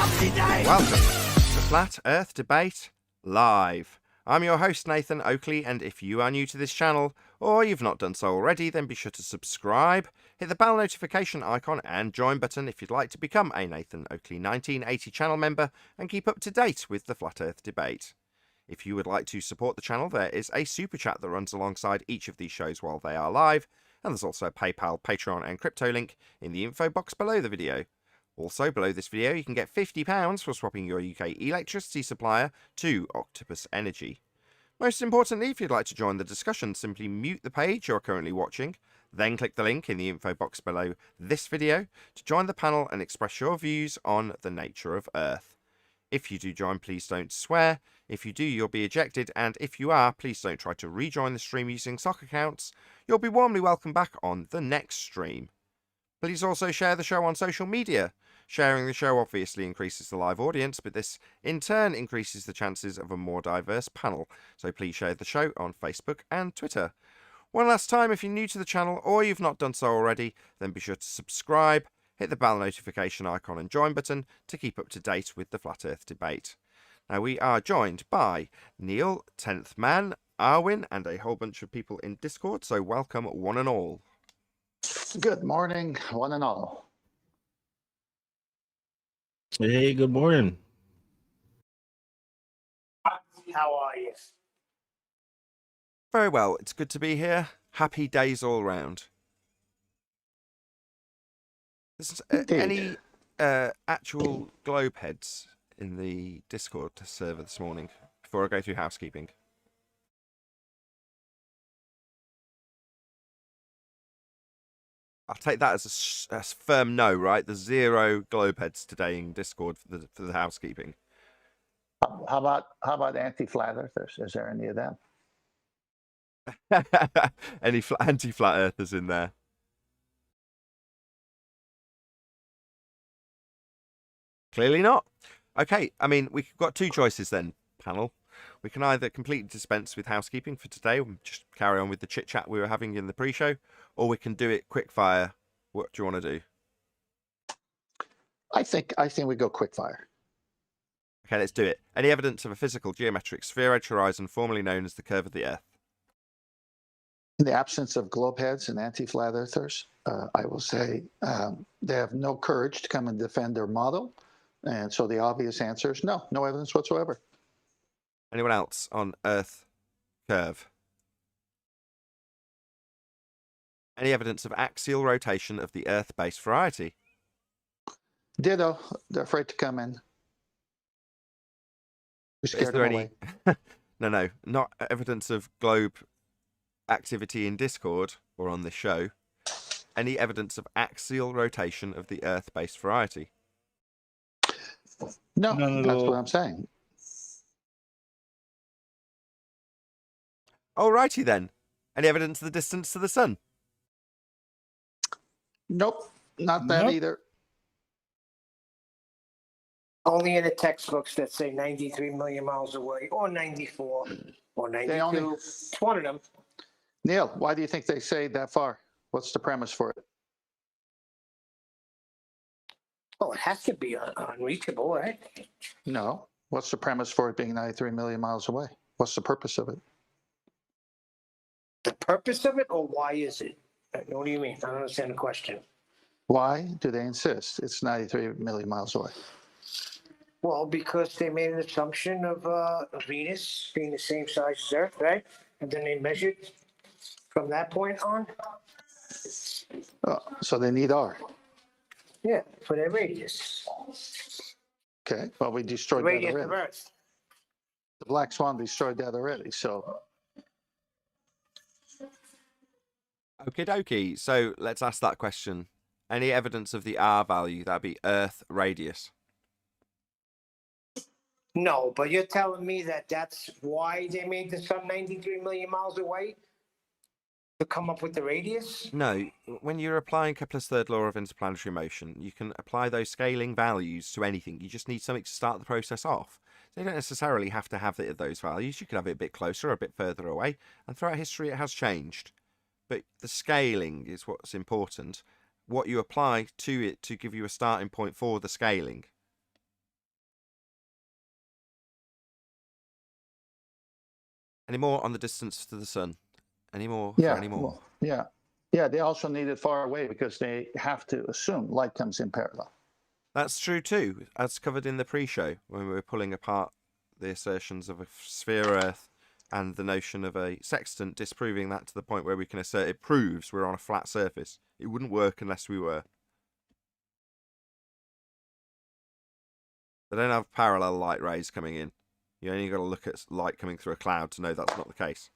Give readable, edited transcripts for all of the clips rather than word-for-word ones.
Welcome to the Flat Earth Debate Live. I'm your host, Nathan Oakley, and if you are new to this channel, or you've not done so already, then be sure to subscribe, hit the bell notification icon and join button if you'd like to become a Nathan Oakley 1980 channel member and keep up to date with the Flat Earth Debate. If you would like to support the channel, there is a super chat that runs alongside each of these shows while they are live, and there's also a PayPal, Patreon and crypto link in the info box below the video. Also, below this video, you can get £50 for swapping your UK electricity supplier to Octopus Energy. Most importantly, if you'd like to join the discussion, simply mute the page you're currently watching, then click the link in the info box below this video to join the panel and express your views on the nature of Earth. If you do join, please don't swear. If you do, you'll be ejected, and if you are, please don't try to rejoin the stream using sock accounts. You'll be warmly welcomed back on the next stream. Please also share the show on social media. Sharing the show obviously increases the live audience, but this in turn increases the chances of a more diverse panel. So please share the show on Facebook and Twitter. One last time, if you're new to the channel or you've not done so already, then be sure to subscribe, hit the bell notification icon and join button to keep up to date with the Flat Earth Debate. Now we are joined by Neil, 10th Man, Arwin, and a whole bunch of people in Discord, so welcome one and all. Good morning, one and all. Hey, good morning. How are you? Very well, it's good to be here. Happy days all round. There's any actual globe heads in the Discord server this morning before I go through housekeeping? I'll take that as a firm no, right? There's 0 globe heads today in Discord for the housekeeping. How about anti-flat earthers? Is there any of them? Any anti-flat earthers in there? Clearly not. Okay, I mean, we've got 2 choices then, panel. We can either completely dispense with housekeeping for today and just carry on with the chit-chat we were having in the pre-show, or we can do it quick fire. What do you want to do? I think we go quick fire. Okay, let's do it. Any evidence of a physical geometric sphere-edge horizon formerly known as the curve of the Earth? In the absence of globe heads and anti-flat earthers, I will say they have no courage to come and defend their model. And so the obvious answer is no evidence whatsoever. Anyone else on Earth curve? Any evidence of axial rotation of the Earth-based variety? Ditto. They're afraid to come in. We Is scared there them any? away. No, not evidence of globe activity in Discord or on this show. Any evidence of axial rotation of the Earth-based variety? No, None at that's all. what I'm saying. Alrighty then. Any evidence of the distance to the sun? Nope, not that Nope. either. Only in the textbooks that say 93 million miles away, or 94, or 92. It's one of them. Neil, why do you think they say that far? What's the premise for it? Oh, it has to be unreachable, right? No. What's the premise for it being 93 million miles away? What's the purpose of it? The purpose of it, or why is it? What do you mean? I don't understand the question. Why do they insist it's 93 million miles away? Well, because they made an assumption of Venus being the same size as Earth, right? And then they measured from that point on. So they need R. Yeah, for their radius. Okay, well, we The destroyed that radius of already. Earth. The Black Swan destroyed that already, so Okie dokie. So let's ask that question. Any evidence of the R value? That'd be Earth radius. No, but you're telling me that that's why they made the sun 93 million miles away? To come up with the radius? No, when you're applying Kepler's third law of interplanetary motion, you can apply those scaling values to anything. You just need something to start the process off. So you don't necessarily have to have those values. You could have it a bit closer or a bit further away. And throughout history, it has changed. But the scaling is what's important. What you apply to it to give you a starting point for the scaling. Any more on the distance to the sun? Any more Yeah, for any more? well, yeah. Yeah, they also need it far away because they have to assume light comes in parallel. That's true too, as covered in the pre-show when we were pulling apart the assertions of a sphere Earth and the notion of a sextant, disproving that to the point where we can assert it proves we're on a flat surface. It wouldn't work unless we were. They don't have parallel light rays coming in. You only got to look at light coming through a cloud to know that's not the case.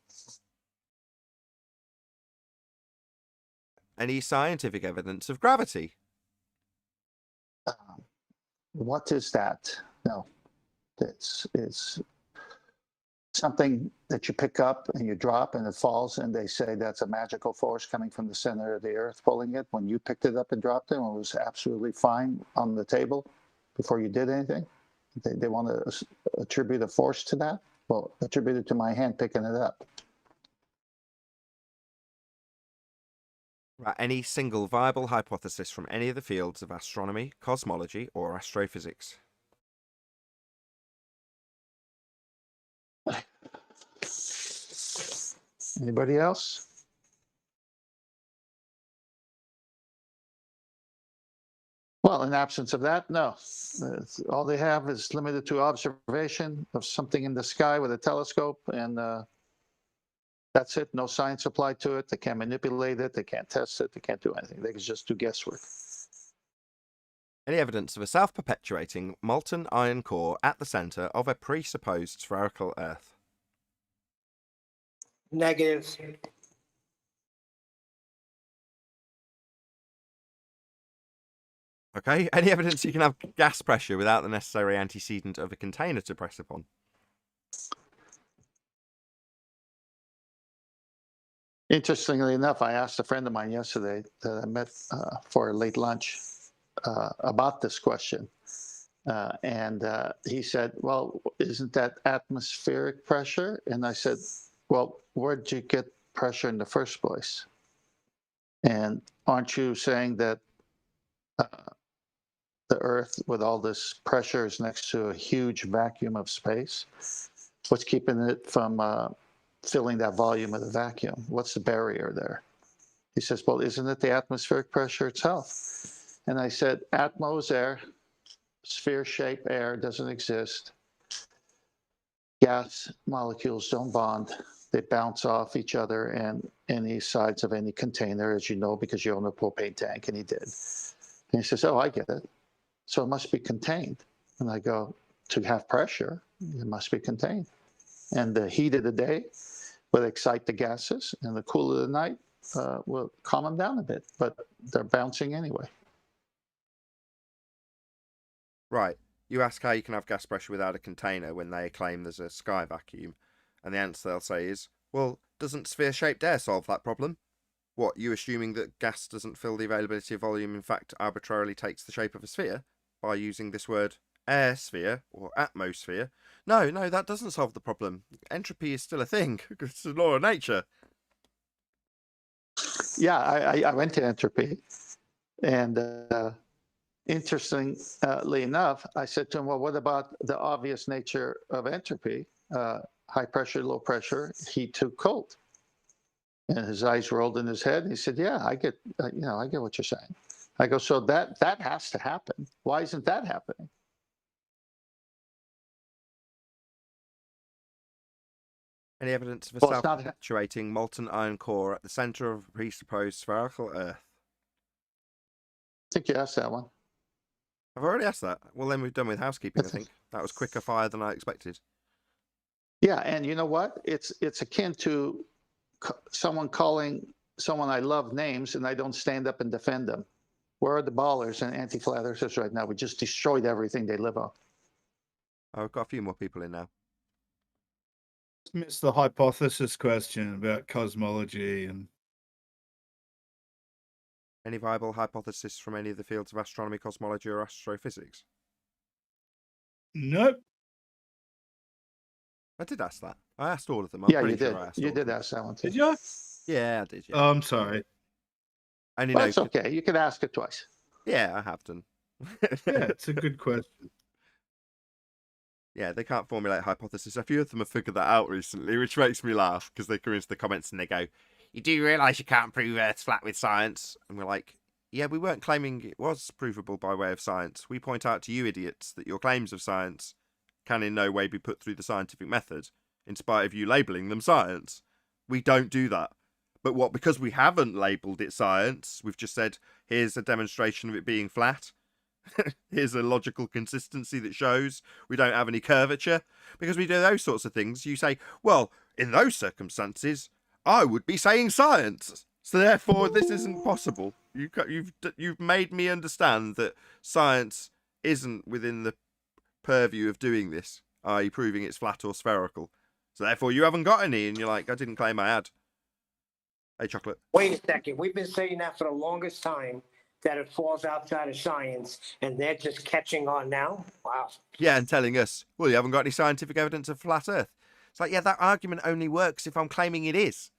Any scientific evidence of gravity? What is that? No, it's something that you pick up and you drop and it falls, and they say that's a magical force coming from the center of the earth pulling it. When you picked it up and dropped it, and it was absolutely fine on the table before you did anything. They want to attribute a force to that. Well, attribute it to my hand picking it up. Right, any single viable hypothesis from any of the fields of astronomy, cosmology, or astrophysics? Anybody else? Well, in absence of that, no. All they have is limited to observation of something in the sky with a telescope, and that's it. No science applied to it. They can't manipulate it. They can't test it. They can't do anything. They can just do guesswork. Any evidence of a self-perpetuating molten iron core at the centre of a presupposed spherical Earth? Negative. Okay, any evidence you can have gas pressure without the necessary antecedent of a container to press upon? Interestingly enough, I asked a friend of mine yesterday that I met for a late lunch about this question. And he said, well, isn't that atmospheric pressure? And I said, well, where'd you get pressure in the first place? And aren't you saying that the Earth, with all this pressure, is next to a huge vacuum of space? What's keeping it from filling that volume of the vacuum? What's the barrier there? He says, well, isn't it the atmospheric pressure itself? And I said, atmos air, sphere-shaped air doesn't exist. Gas molecules don't bond. They bounce off each other and any sides of any container, as you know, because you own a propane tank, and he did. And he says, oh, I get it. So it must be contained. And I go, to have pressure, it must be contained. And the heat of the day will excite the gases, and the cool of the night will calm them down a bit, but they're bouncing anyway. Right. You ask how you can have gas pressure without a container when they claim there's a sky vacuum. And the answer they'll say is, well, doesn't sphere-shaped air solve that problem? What, you assuming that gas doesn't fill the availability of volume, in fact, arbitrarily takes the shape of a sphere by using this word air sphere or atmosphere? No, that doesn't solve the problem. Entropy is still a thing. It's a law of nature. Yeah, I went to entropy, and interestingly enough, I said to him, well, what about the obvious nature of entropy? High pressure, low pressure, heat to cold. And his eyes rolled in his head. And he said, yeah, I get what you're saying. I go, so that has to happen. Why isn't that happening? Any evidence of a Well, it's not- self-perpetuating molten iron core at the centre of a presupposed spherical Earth? I think you asked that one. I've already asked that. Well, then we're done with housekeeping, I think. That was quicker fire than I expected. Yeah, and you know what? It's akin to someone calling someone I love names, and I don't stand up and defend them. Where are the ballers and anti-flat earthers right now? We just destroyed everything they live on. Oh, I've got a few more people in now. Missed the hypothesis question about cosmology and Any viable hypothesis from any of the fields of astronomy, cosmology, or astrophysics? nope. I did ask that. I asked all of them. I'm Yeah, pretty you sure did. I asked You all of did them. ask that one too. Did you? Yeah, I did. Yeah. Oh, I'm sorry. I only Well, know. it's okay. You can ask it twice. Yeah, I have done. Yeah, it's a good question. Yeah, they can't formulate a hypothesis. A few of them have figured that out recently, which makes me laugh because they come into the comments and they go, "You do realise you can't prove Earth's flat with science?" And we're like, "Yeah, we weren't claiming it was provable by way of science. We point out to you idiots that your claims of science can in no way be put through the scientific method, in spite of you labelling them science. We don't do that. But because we haven't labelled it science, we've just said, here's a demonstration of it being flat. Here's a logical consistency that shows we don't have any curvature. Because we do those sorts of things, you say, well, in those circumstances, I would be saying science. So therefore, this isn't possible. You've made me understand that science isn't within the purview of doing this, i.e. proving it's flat or spherical. So therefore, you haven't got any. And you're like, I didn't claim I had. Hey, Chocolate. Wait a second. We've been saying that for the longest time, that it falls outside of science, and they're just catching on now? Wow. Yeah, and telling us, well, you haven't got any scientific evidence of flat Earth. It's like, yeah, that argument only works if I'm claiming it is.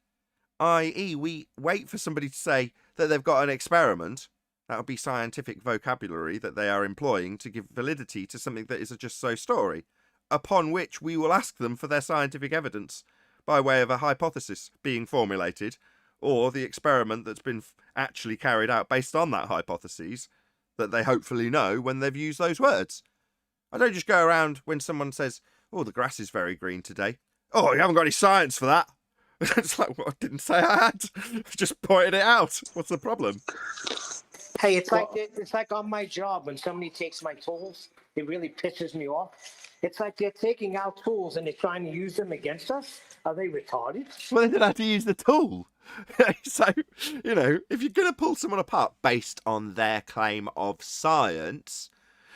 I.e., we wait for somebody to say that they've got an experiment. That would be scientific vocabulary that they are employing to give validity to something that is a just so story, upon which we will ask them for their scientific evidence by way of a hypothesis being formulated, or the experiment that's been actually carried out based on that hypothesis that they hopefully know when they've used those words. I don't just go around when someone says, oh, the grass is very green today. Oh, you haven't got any science for that. It's like, well, I didn't say I had. I just pointed it out. What's the problem? Hey, it's like on my job when somebody takes my tools, it really pisses me off. It's like they're taking our tools and they're trying to use them against us. Are they retarded? Well, they didn't have to use the tool. So, you know, if you're going to pull someone apart based on their claim of science,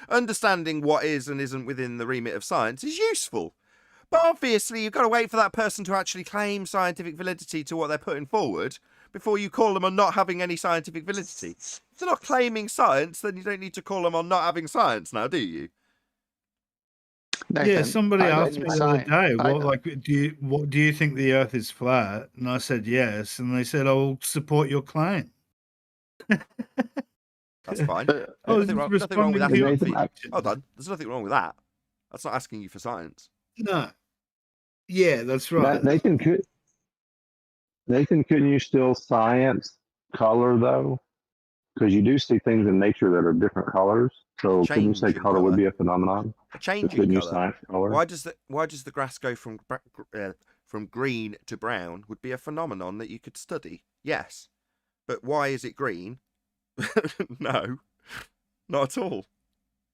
understanding what is and isn't within the remit of science is useful. But obviously, you've got to wait for that person to actually claim scientific validity to what they're putting forward before you call them on not having any scientific validity. If they're not claiming science, then you don't need to call them on not having science now, do you? Nathan, Yeah, somebody I asked know me the other day, what do you think the Earth is flat? And I said yes, and they said, "I'll support your claim." That's fine. I was Nothing wrong with responding to your asking. question. Hold on, there's nothing wrong with that. That's not asking you for science. No. Yeah, that's right. Nathan, couldn't you still science color though? Because you do see things in nature that are different colors. So couldn't you say Change in color would colour. be a phenomenon? A change Couldn't in you colour. science color? Why does the grass go from green to brown would be a phenomenon that you could study. Yes. But why is it green? No. Not at all.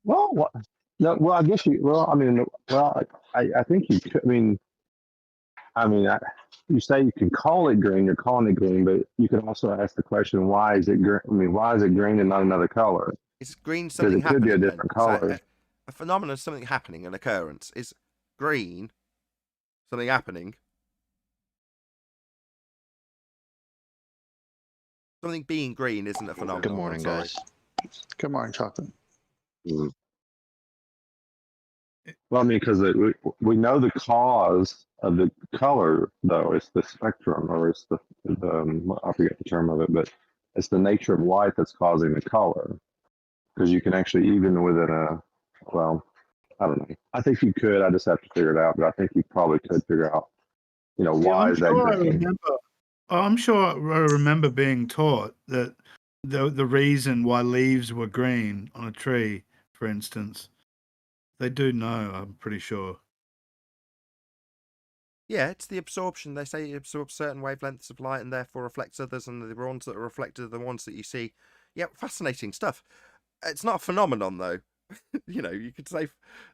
Well, what? No, well, I guess you. Well, I mean, well, I think you could. You say you can call it green. You're calling it green, but you can also ask the question, why is it green? I mean, why is it green and not another color? Is green Because something it could be a happening? different then? So, color. a phenomenon is something happening, an occurrence. Is green something happening? Something being green isn't a phenomenon. Good morning, I'm sorry. guys. Good morning, Chocolate. Well, I mean, because we know the cause of the color, though. It's the spectrum, or it's the I forget the term of it, but it's the nature of light that's causing the color. Because you can actually, even within well, I don't know. I think you could. I just have to figure it out, but I think you probably could figure out, why is that green? I'm sure I remember being taught that the reason why leaves were green on a tree, for instance, they do know, I'm pretty sure. Yeah, it's the absorption. They say it absorbs certain wavelengths of light and therefore reflects others, and the ones that are reflected are the ones that you see. Yeah, fascinating stuff. It's not a phenomenon, though. You could say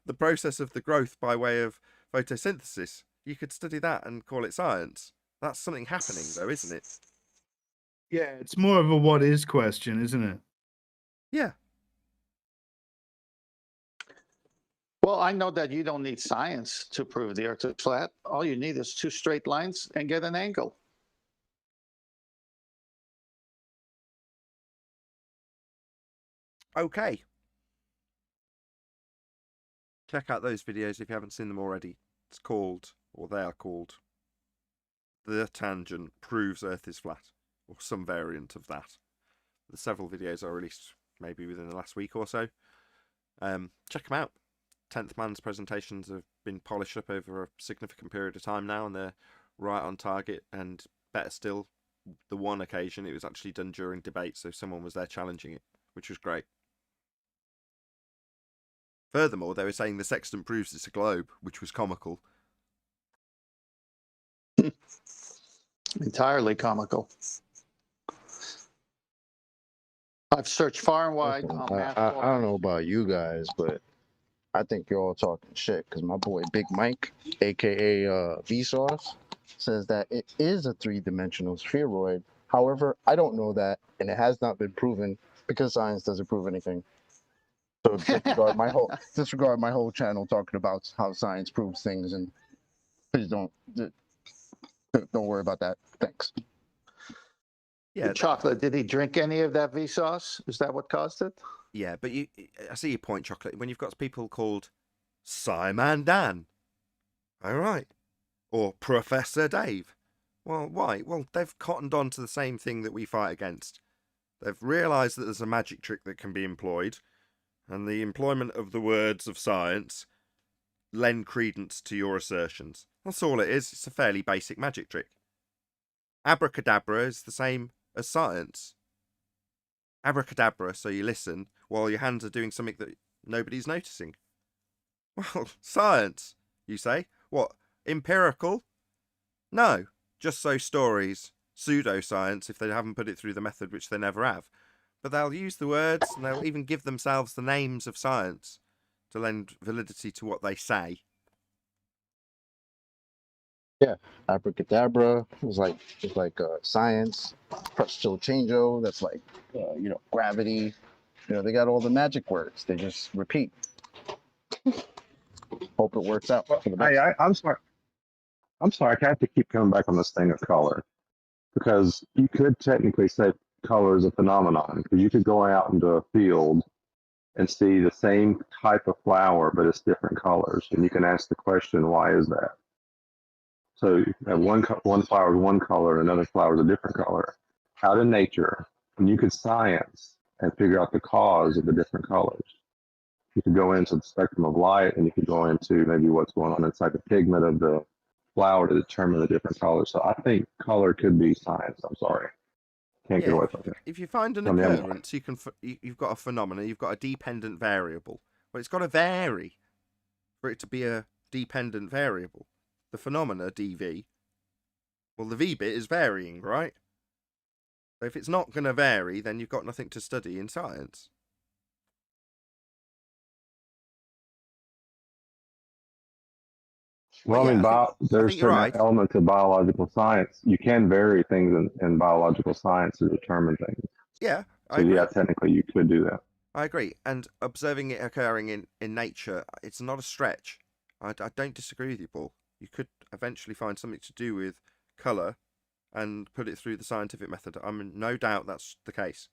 the process of the growth by way of photosynthesis. You could study that and call it science. That's something happening, though, isn't it? Yeah, it's more of a what is question, isn't it? Yeah. Well, I know that you don't need science to prove the Earth is flat. All you need is two straight lines and get an angle. Okay. Check out those videos if you haven't seen them already. It's called, or they are called, The Tangent Proves Earth is Flat, or some variant of that. The several videos are released maybe within the last week or so. Check them out. 10th man's presentations have been polished up over a significant period of time now, and they're right on target. And better still, the one occasion it was actually done during debate, so someone was there challenging it, which was great. Furthermore, they were saying the sextant proves it's a globe, which was comical. Entirely comical. I've searched far and wide Listen, on math. I don't know about you guys, but I think you're all talking shit because my boy Big Mike, aka Vsauce, says that it is a three-dimensional spheroid. However, I don't know that, and it has not been proven because science doesn't prove anything. So disregard my whole channel talking about how science proves things, and please don't worry about that. Thanks. Yeah, Chocolate, did he drink any of that Vsauce? Is that what caused it? yeah, but I see your point, Chocolate. When you've got people called Simon Dan, all right, or Professor Dave, well, why? Well, they've cottoned on to the same thing that we fight against. They've realised that there's a magic trick that can be employed, and the employment of the words of science lend credence to your assertions. That's all it is. It's a fairly basic magic trick. Abracadabra is the same as science. Abracadabra, so you listen while your hands are doing something that nobody's noticing. Well, science, you say? What, empirical? No, just so stories. Pseudoscience if they haven't put it through the method, which they never have. But they'll use the words, and they'll even give themselves the names of science to lend validity to what they say. Yeah, abracadabra is like science. Presto changeo, that's like gravity. They got all the magic words. They just repeat. Hope it works out for the best. I'm sorry. I have to keep coming back on this thing of color, because you could technically say color is a phenomenon, because you could go out into a field and see the same type of flower, but it's different colors, and you can ask the question, why is that? So you have one flower is one color, and another flower is a different color. Out in nature, and you could science and figure out the cause of the different colors. You could go into the spectrum of light, and you could go into maybe what's going on inside the pigment of the flower to determine the different colors. So I think color could be science. I'm sorry, can't get away from it. If you find an I mean, occurrence, you've got a phenomenon, you've got a dependent variable. Well, it's got to vary for it to be a dependent variable. The phenomena, dv, well, the v bit is varying, right? So if it's not going to vary, then you've got nothing to study in science. Well, yeah, I mean, I there's think you're certain right. elements of biological science. You can vary things in biological science to determine things. Yeah, I So agree. yeah, technically you could do that. I agree. And observing it occurring in nature, it's not a stretch. I don't disagree with you, Paul. You could eventually find something to do with colour and put it through the scientific method. I'm in no doubt that's the case.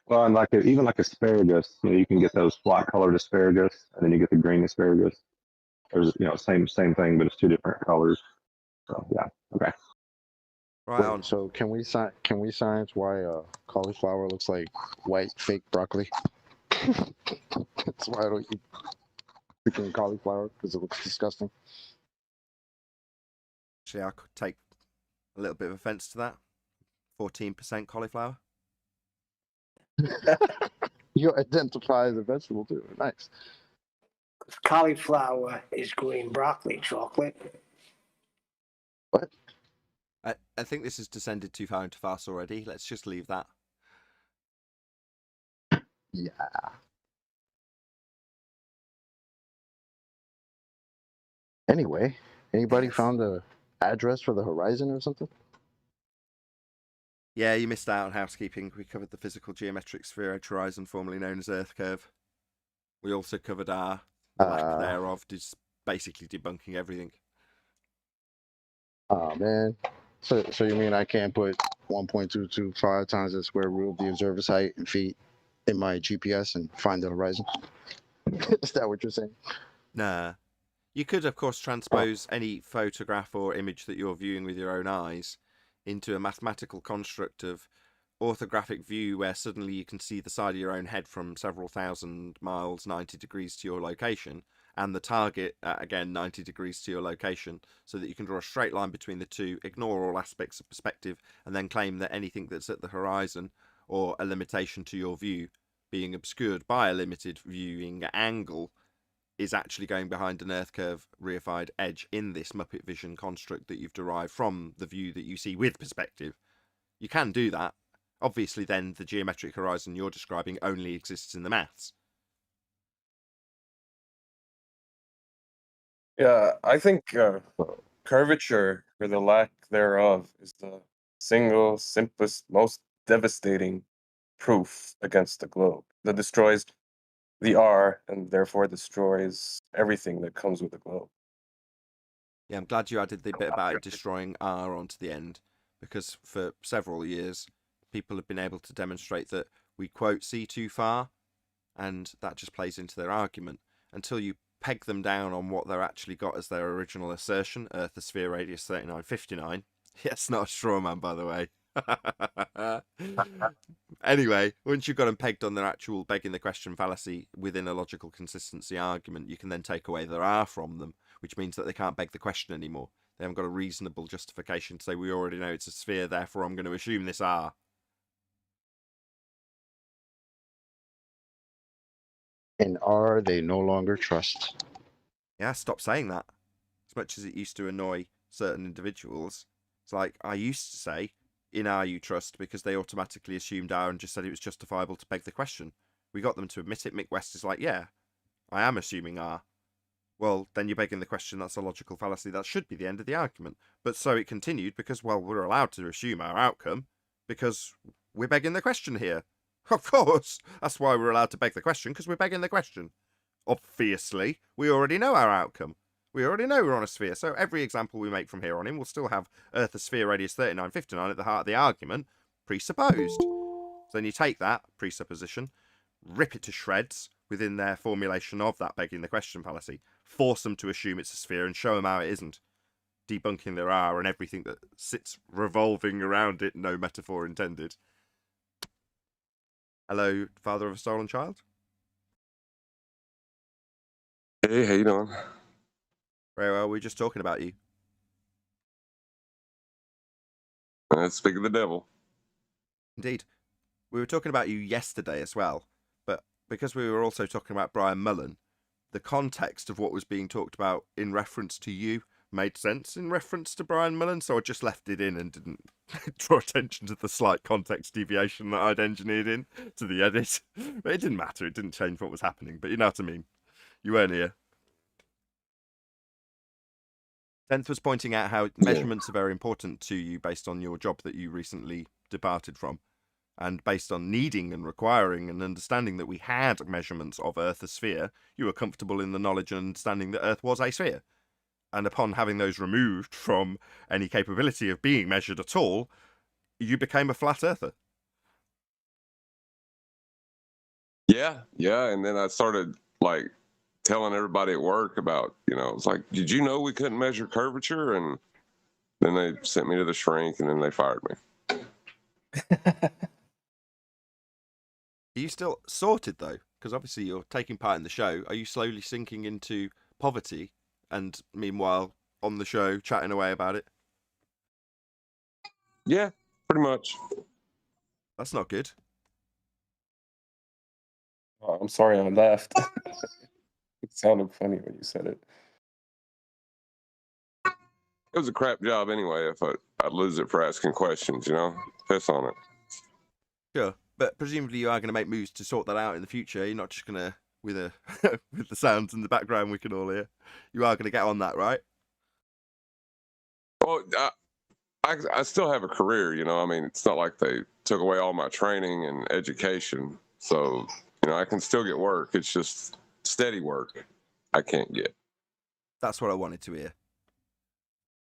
Well, and even like asparagus, you can get those flat colored asparagus, and then you get the green asparagus. There's same thing, but it's two different colors. So yeah, okay. Right Wait, on. so can we science why cauliflower looks like white fake broccoli? That's why I don't eat freaking cauliflower, because it looks disgusting. Actually, I could take a little bit of offence to that. 14% cauliflower. You identify as a vegetable too. Nice. Cauliflower is green broccoli, Chocolate. What? I think this has descended too far into farce already. Let's just leave that. Yeah. Anyway, anybody found the address for the horizon or something? Yeah, you missed out on housekeeping. We covered the physical geometric sphere edge horizon, formerly known as Earth curve. We also covered our lack thereof, basically debunking everything. Oh man. So you mean I can't put 1.225 times the square root of the observer's height in feet in my GPS and find the horizon? Is that what you're saying? Nah. You could, of course, transpose any photograph or image that you're viewing with your own eyes into a mathematical construct of orthographic view where suddenly you can see the side of your own head from several thousand miles, 90 degrees to your location, and the target at, again, 90 degrees to your location, so that you can draw a straight line between the two, ignore all aspects of perspective, and then claim that anything that's at the horizon or a limitation to your view being obscured by a limited viewing angle is actually going behind an Earth curve reified edge in this Muppet Vision construct that you've derived from the view that you see with perspective. You can do that. Obviously, then the geometric horizon you're describing only exists in the maths. Yeah, I think curvature, or the lack thereof, is the single, simplest, most devastating proof against the globe that destroys the R and therefore destroys everything that comes with the globe. Yeah, I'm glad you added the bit about it destroying R onto the end, because for several years, people have been able to demonstrate that we, quote, see too far, and that just plays into their argument until you peg them down on what they're actually got as their original assertion, Earth, a sphere, radius 3959. Yes, not a straw man, by the way. Anyway, once you've got them pegged on their actual begging the question fallacy within a logical consistency argument, you can then take away their R from them, which means that they can't beg the question anymore. They haven't got a reasonable justification to say, we already know it's a sphere, therefore I'm going to assume this R. And are they no longer trust? Yeah, stop saying that. As much as it used to annoy certain individuals, it's like I used to say, in R you trust, because they automatically assumed R and just said it was justifiable to beg the question. We got them to admit it. Mick West is like, yeah, I am assuming R. Well, then you're begging the question, that's a logical fallacy. That should be the end of the argument. But so it continued because, well, we're allowed to assume our outcome because we're begging the question here. Of course, that's why we're allowed to beg the question, because we're begging the question. Obviously, we already know our outcome. We already know we're on a sphere, so every example we make from here on in will still have Earth a sphere radius 3959 at the heart of the argument, presupposed. So then you take that presupposition, rip it to shreds within their formulation of that begging the question fallacy, force them to assume it's a sphere and show them how it isn't, debunking their R and everything that sits revolving around it, no metaphor intended. Hello, father of a stolen child? Hey, how you doing? Very well, we were just talking about you. Let's speak of the devil. Indeed. We were talking about you yesterday as well, but because we were also talking about Brian Mullen, the context of what was being talked about in reference to you made sense in reference to Brian Mullen, so I just left it in and didn't draw attention to the slight context deviation that I'd engineered in to the edit. But it didn't matter, it didn't change what was happening, but you know what I mean. You weren't here. 10th was pointing out how measurements are very important to you based on your job that you recently departed from, and based on needing and requiring and understanding that we had measurements of Earth a sphere, you were comfortable in the knowledge and understanding that Earth was a sphere. And upon having those removed from any capability of being measured at all, you became a flat earther. Yeah, and then I started like telling everybody at work about, it's like, did you know we couldn't measure curvature? And then they sent me to the shrink, and then they fired me. Are you still sorted though? Because obviously you're taking part in the show. Are you slowly sinking into poverty? And meanwhile, on the show, chatting away about it? Yeah, pretty much. That's not good. Oh, I'm sorry I left. It sounded funny when you said it. It was a crap job anyway. If I'd lose it for asking questions, piss on it. Sure, but presumably you are going to make moves to sort that out in the future. You're not just going to, with the sounds in the background we can all hear. You are going to get on that, right? Well, I still have a career, it's not like they took away all my training and education. So, I can still get work. It's just steady work I can't get. That's what I wanted to hear.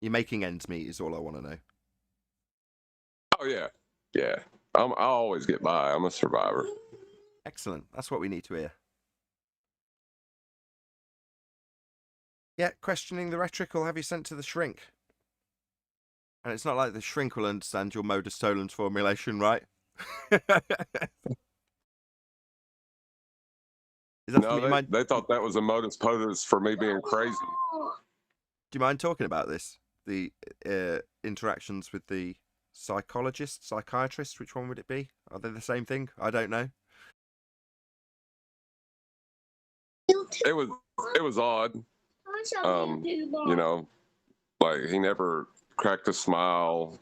You're making ends meet is all I want to know. Oh, yeah. Yeah. I'll always get by. I'm a survivor. Excellent. That's what we need to hear. Yeah, questioning the rhetoric will have you sent to the shrink. And it's not like the shrink will understand your modus tollens formulation, right? Is that No, something you mind? they thought that was a modus ponens for me being crazy. Do you mind talking about this? The interactions with the psychologist, psychiatrist, which one would it be? Are they the same thing? I don't know. It was odd. You know, like he never cracked a smile,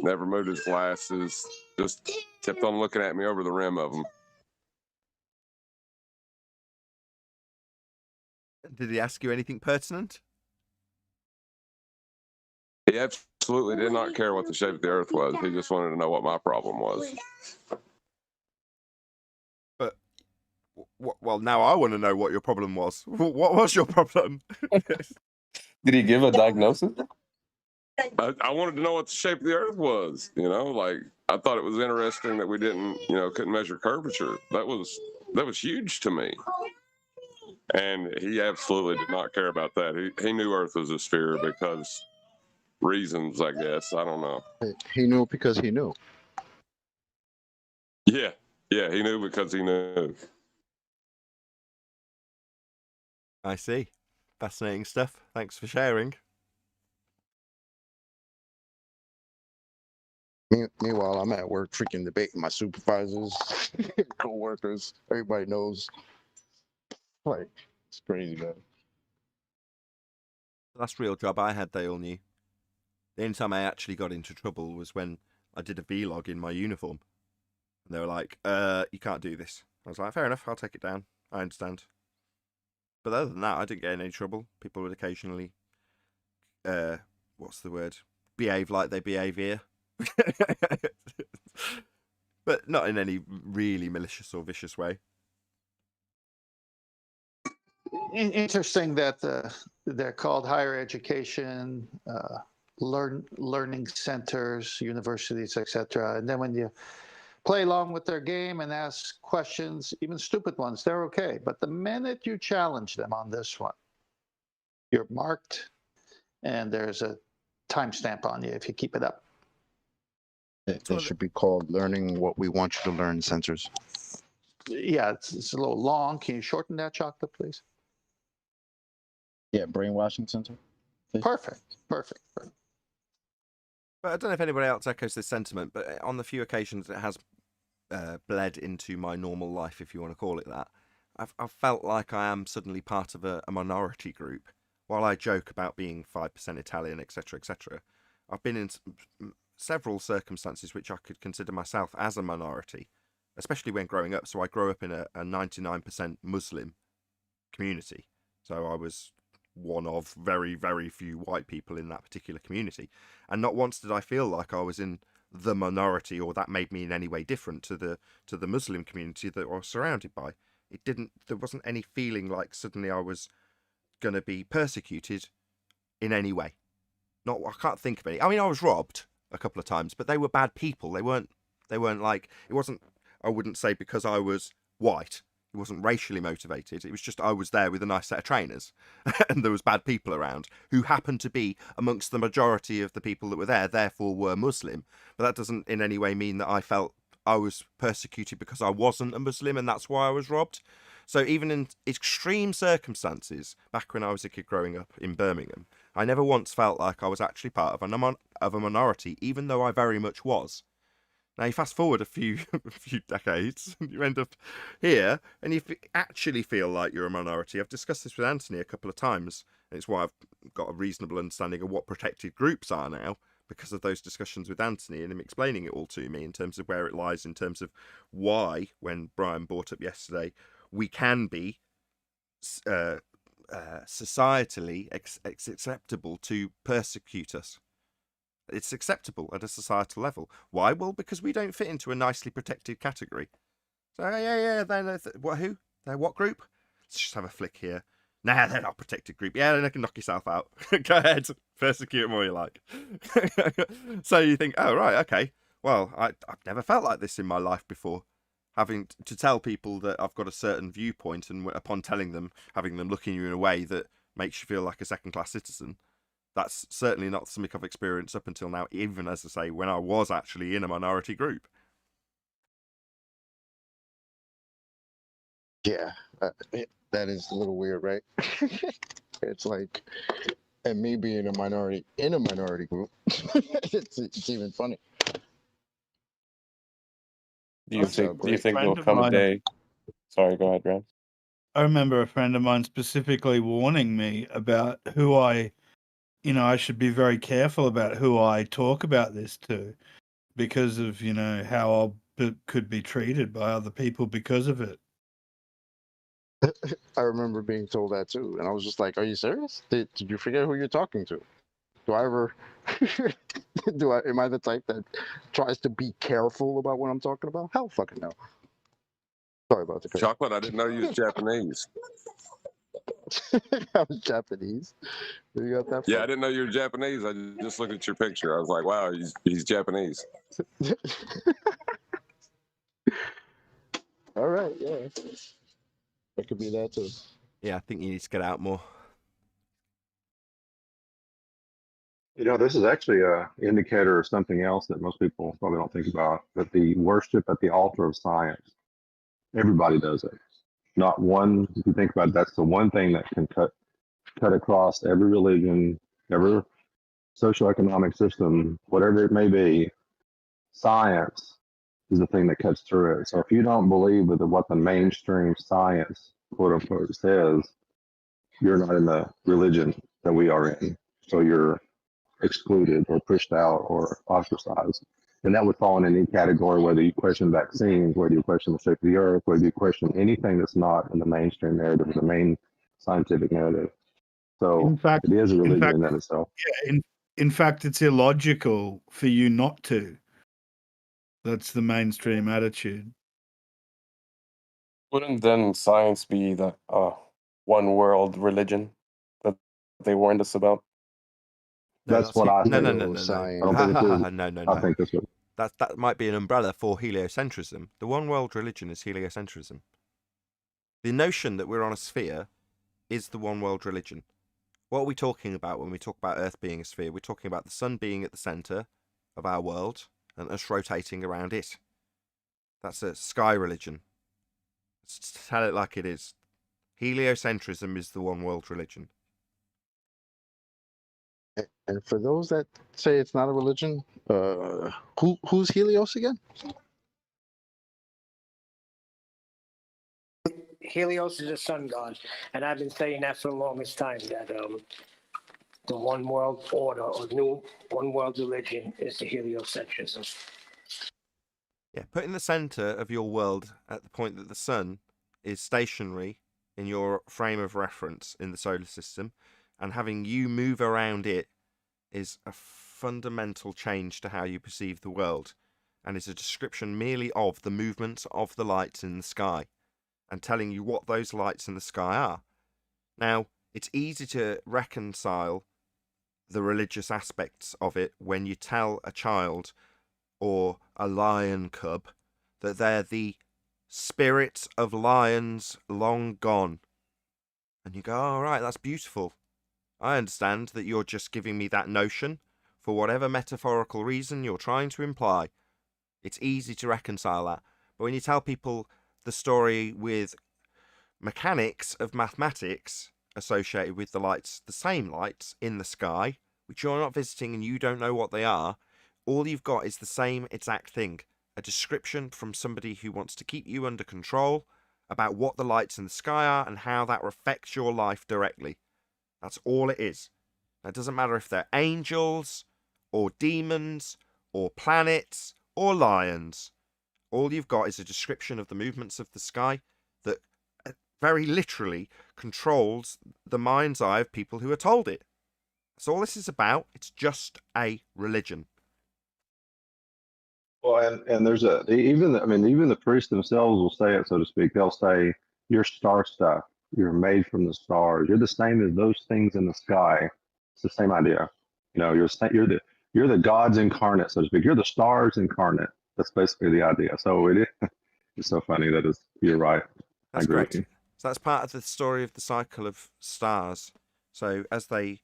never moved his glasses, just kept on looking at me over the rim of them. Did he ask you anything pertinent? He absolutely did not care what the shape of the earth was. He just wanted to know what my problem was. But well, now I want to know what your problem was. What was your problem? Did he give a diagnosis? I wanted to know what the shape of the earth was. You know, like I thought it was interesting that we didn't, couldn't measure curvature. That was huge to me. And he absolutely did not care about that. He knew Earth was a sphere because reasons, I guess. I don't know. He knew because he knew. Yeah, he knew because he knew. I see. Fascinating stuff. Thanks for sharing. Meanwhile, I'm at work freaking debating my supervisors, co-workers. Everybody knows. Like, it's crazy, man. The last real job I had, they all knew. The only time I actually got into trouble was when I did a vlog in my uniform. And they were like, you can't do this. I was like, fair enough, I'll take it down. I understand. But other than that, I didn't get in any trouble. People would occasionally, what's the word? Behave like they behave here. But not in any really malicious or vicious way. Interesting that they're called higher education, learning centers, universities, etc. And then when you play along with their game and ask questions, even stupid ones, they're okay. But the minute you challenge them on this one, you're marked, and there's a timestamp on you if you keep it up. It should be called learning what we want you to learn sensors. Yeah, it's a little long. Can you shorten that, Chocolate, please? Yeah, brainwashing sensor. Perfect. But I don't know if anybody else echoes this sentiment, but on the few occasions it has bled into my normal life, if you want to call it that, I've felt like I am suddenly part of a minority group. While I joke about being 5% Italian, etc., etc., I've been in several circumstances which I could consider myself as a minority, especially when growing up. So I grew up in a 99% Muslim community. So I was one of very, very few white people in that particular community. And not once did I feel like I was in the minority, or that made me in any way different to the Muslim community that I was surrounded by. There wasn't any feeling like suddenly I was going to be persecuted in any way. I can't think of any. I mean, I was robbed a couple of times, but they were bad people. They weren't like, it wasn't, I wouldn't say because I was white. It wasn't racially motivated. It was just I was there with a nice set of trainers and there was bad people around who happened to be amongst the majority of the people that were there, therefore were Muslim. But that doesn't in any way mean that I felt I was persecuted because I wasn't a Muslim and that's why I was robbed. So even in extreme circumstances, back when I was a kid growing up in Birmingham, I never once felt like I was actually part of a minority, even though I very much was. Now you fast forward a few decades, and you end up here, and you actually feel like you're a minority. I've discussed this with Anthony a couple of times, and it's why I've got a reasonable understanding of what protected groups are now, because of those discussions with Anthony and him explaining it all to me in terms of where it lies, in terms of why, when Brian brought up yesterday, we can be societally acceptable to persecute us. It's acceptable at a societal level. Why? Well, because we don't fit into a nicely protected category. So yeah. Who? They're what group? Let's just have a flick here. Nah, they're not a protected group. Yeah, then I can knock yourself out. Go ahead, persecute them all you like. So you think, oh right, okay. Well, I've never felt like this in my life before. Having to tell people that I've got a certain viewpoint, and upon telling them, having them look at you in a way that makes you feel like a second-class citizen. That's certainly not something I've experienced up until now, even, as I say, when I was actually in a minority group. Yeah, that is a little weird, right? It's like, and me being a minority in a minority group, it's even funny. Do you So think? Do you great. think Friend there'll of come a mine, day? Sorry, go ahead, Graham. I remember a friend of mine specifically warning me about who I should be very careful about who I talk about this to because of, how could be treated by other people because of it. I remember being told that too, and I was just like, "Are you serious? Did you forget who you're talking to? Do I ever? Am I the type that tries to be careful about what I'm talking about? Hell, fucking no. Sorry about the curse. Chocolate, I didn't know you was Japanese. I was Japanese. Where you got that Yeah, I from? didn't know you were Japanese. I just looked at your picture. I was like, wow, he's Japanese. All right, yeah. It could be that too. Yeah, I think you need to get out more. This is actually a indicator of something else that most people probably don't think about, but the worship at the altar of science. Everybody does it. Not one, if you think about it, that's the one thing that can cut across every religion, every socioeconomic system, whatever it may be. Science is the thing that cuts through it. So if you don't believe with what the mainstream science, quote unquote, says, you're not in the religion that we are in. So you're excluded or pushed out or ostracized. And that would fall in any category, whether you question vaccines, whether you question the shape of the earth, whether you question anything that's not in the mainstream narrative or the main scientific narrative. So In fact, it is a religion fact, in that itself. yeah, in fact, it's illogical for you not to. That's the mainstream attitude. Wouldn't then science be the one world religion that they warned us about? No, That's what I no, think. no, no, no, no. I don't think it's No, no, I no. think that's what. That might be an umbrella for heliocentrism. The one world religion is heliocentrism. The notion that we're on a sphere is the one world religion. What are we talking about when we talk about Earth being a sphere? We're talking about the sun being at the centre of our world and us rotating around it. That's a sky religion. Let's tell it like it is. Heliocentrism is the one world religion. And for those that say it's not a religion, who's Helios again? Helios is a sun god, and I've been saying that for the longest time, that the one world order or new one world religion is the heliocentrism. Yeah, putting the centre of your world at the point that the sun is stationary in your frame of reference in the solar system and having you move around it is a fundamental change to how you perceive the world and is a description merely of the movement of the lights in the sky and telling you what those lights in the sky are. Now, it's easy to reconcile the religious aspects of it when you tell a child or a lion cub that they're the spirits of lions long gone. And you go, all right, that's beautiful. I understand that you're just giving me that notion for whatever metaphorical reason you're trying to imply. It's easy to reconcile that. But when you tell people the story with mechanics of mathematics associated with the lights, the same lights in the sky, which you're not visiting and you don't know what they are, all you've got is the same exact thing. A description from somebody who wants to keep you under control about what the lights in the sky are and how that affects your life directly. That's all it is. It doesn't matter if they're angels or demons or planets or lions. All you've got is a description of the movements of the sky that very literally controls the mind's eye of people who are told it. That's all this is about. It's just a religion. Well, and there's even the priests themselves will say it, so to speak. They'll say you're star stuff. You're made from the stars. You're the same as those things in the sky. It's the same idea. You're the gods incarnate, so to speak. You're the stars incarnate. That's basically the idea. So it's so funny that you're right. That's I agree correct. with you. So that's part of the story of the cycle of stars. So as they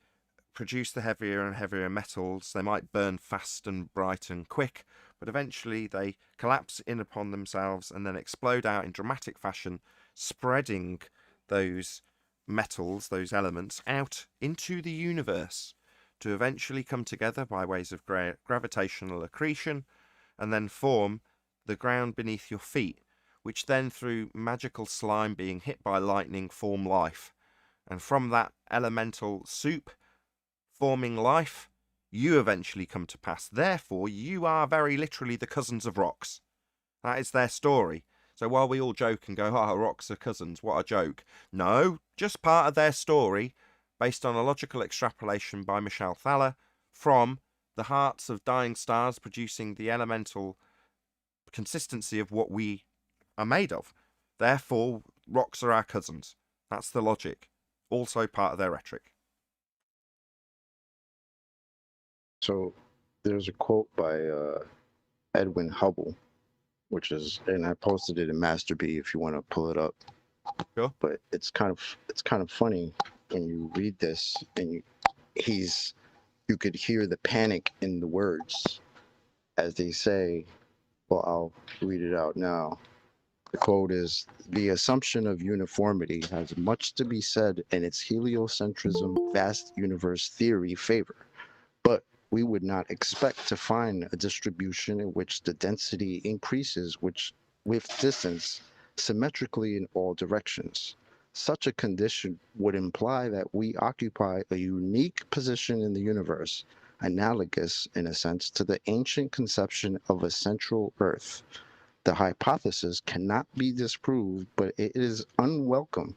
produce the heavier and heavier metals, they might burn fast and bright and quick, but eventually they collapse in upon themselves and then explode out in dramatic fashion spreading those metals, those elements, out into the universe to eventually come together by ways of gravitational accretion and then form the ground beneath your feet, which then, through magical slime being hit by lightning, form life. And from that elemental soup forming life, you eventually come to pass. Therefore, you are very literally the cousins of rocks. That is their story. So while we all joke and go, oh, rocks are cousins, what a joke. No, just part of their story, based on a logical extrapolation by Michel Thaler from the hearts of dying stars producing the elemental consistency of what we are made of. Therefore, rocks are our cousins. That's the logic. Also part of their rhetoric. So there's a quote by Edwin Hubble, which is, and I posted it in Master B if you want to pull it up. Sure. But it's kind of funny when you read this, and you could hear the panic in the words as they say. Well, I'll read it out now. The quote is, "The assumption of uniformity has much to be said in its heliocentrism vast universe theory favor, but we would not expect to find a distribution in which the density increases with distance symmetrically in all directions. Such a condition would imply that we occupy a unique position in the universe, analogous in a sense to the ancient conception of a central Earth. The hypothesis cannot be disproved, but it is unwelcome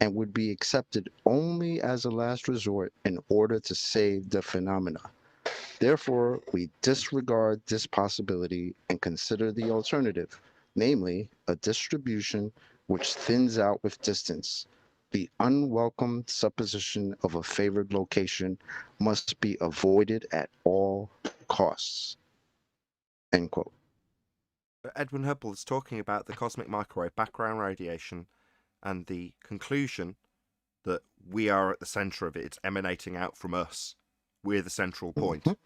and would be accepted only as a last resort in order to save the phenomena. Therefore, we disregard this possibility and consider the alternative, namely a distribution which thins out with distance. The unwelcome supposition of a favored location must be avoided at all costs." End quote. Edwin Hubble is talking about the cosmic microwave background radiation and the conclusion that we are at the centre of it. It's emanating out from us. We're the central point. Mm-hmm.